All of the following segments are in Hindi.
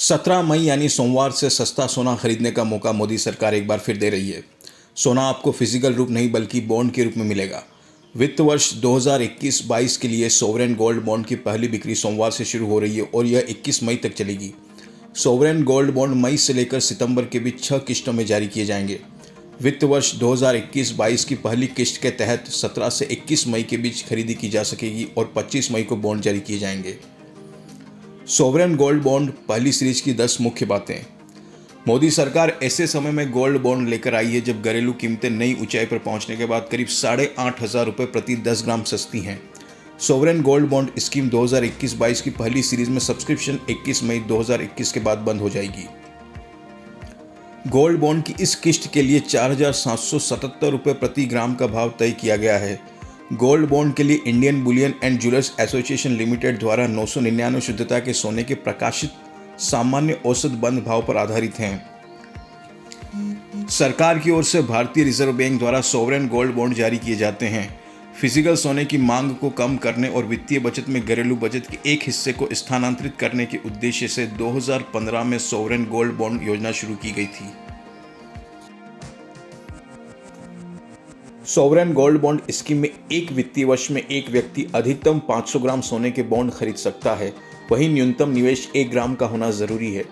17 मई यानी सोमवार से सस्ता सोना खरीदने का मौका मोदी सरकार एक बार फिर दे रही है। सोना आपको फिजिकल रूप नहीं बल्कि बॉन्ड के रूप में मिलेगा। वित्त वर्ष 2021-22 के लिए सोवरेन गोल्ड बॉन्ड की पहली बिक्री सोमवार से शुरू हो रही है और यह 21 मई तक चलेगी। सोवरेन गोल्ड बॉन्ड मई से लेकर सितंबर के बीच 6 किस्तों में जारी किए जाएंगे। वित्त वर्ष 2021-22 की पहली किस्त के तहत 17 से 21 मई के बीच खरीदी की जा सकेगी और 25 मई को बॉन्ड जारी किए जाएंगे। सोवरेन गोल्ड बॉन्ड पहली सीरीज की 10 मुख्य बातें। मोदी सरकार ऐसे समय में गोल्ड बॉन्ड लेकर आई है जब घरेलू कीमतें नई ऊंचाई पर पहुंचने के बाद करीब 8,500 रुपये प्रति 10 ग्राम सस्ती हैं। सोवरेन गोल्ड बॉन्ड स्कीम 2021-22 की पहली सीरीज में सब्सक्रिप्शन 21 मई 2021 के बाद बंद हो जाएगी। गोल्ड बॉन्ड की इस किस्त के लिए 4,777 रुपये प्रति ग्राम का भाव तय किया गया है। गोल्ड बॉन्ड के लिए Indian Boolean and jewellers association limited द्वारा 999 शुद्धता के सोने के प्रकाशित सामान्य औसत बंद भाव पर आधारित हैं। सरकार की ओर से भारतीय रिजर्व बैंक द्वारा सोवरेन गोल्ड बॉन्ड जारी किए जाते हैं। फिजिकल सोने की मांग को कम करने और वित्तीय बचत में घरेलू बचत के एक हिस्से को स्थानांतरित करने के उद्देश्य से 2015 में सोवरेन गोल्ड बॉन्ड योजना शुरू की गई थी। सोवरेन गोल्ड बॉन्ड स्कीम में एक वित्तीय वर्ष में एक व्यक्ति अधिकतम 500 ग्राम सोने के बॉन्ड खरीद सकता है। वहीं न्यूनतम निवेश 1 ग्राम का होना जरूरी है।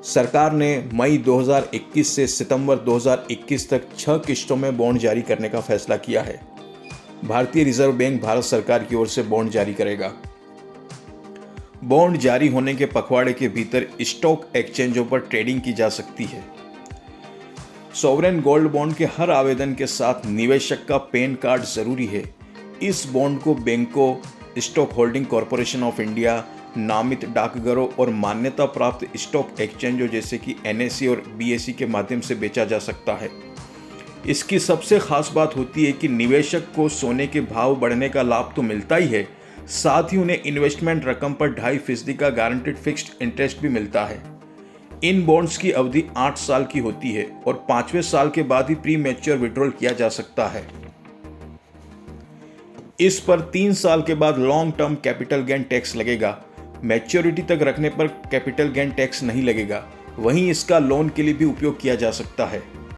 सरकार ने मई 2021 से सितंबर 2021 तक 6 किस्तों में बॉन्ड जारी करने का फैसला किया है। भारतीय रिजर्व बैंक भारत सरकार की ओर से बॉन्ड जारी करेगा। बॉन्ड जारी होने के पखवाड़े के भीतर स्टॉक एक्सचेंजों पर ट्रेडिंग की जा सकती है। सोवरेन गोल्ड बॉन्ड के हर आवेदन के साथ निवेशक का पैन कार्ड जरूरी है। इस बॉन्ड को बैंकों, stock holding corporation of India, नामित डाकघरों और मान्यता प्राप्त स्टॉक एक्सचेंजों जैसे कि NSE और BSE के माध्यम से बेचा जा सकता है। इसकी सबसे खास बात होती है कि निवेशक को सोने के भाव बढ़ने का लाभ तो मिलता ही है, साथ ही उन्हें इन्वेस्टमेंट रकम पर 2.5% का गारंटेड फिक्स्ड इंटरेस्ट भी मिलता है। इन बॉन्ड्स की अवधि 8 साल की होती है और 5वें साल के बाद ही प्री मैच्योर विड्रॉल किया जा सकता है। इस पर 3 साल के बाद long term capital gain tax लगेगा। मैच्योरिटी तक रखने पर कैपिटल गेन टैक्स नहीं लगेगा। वहीं इसका लोन के लिए भी उपयोग किया जा सकता है।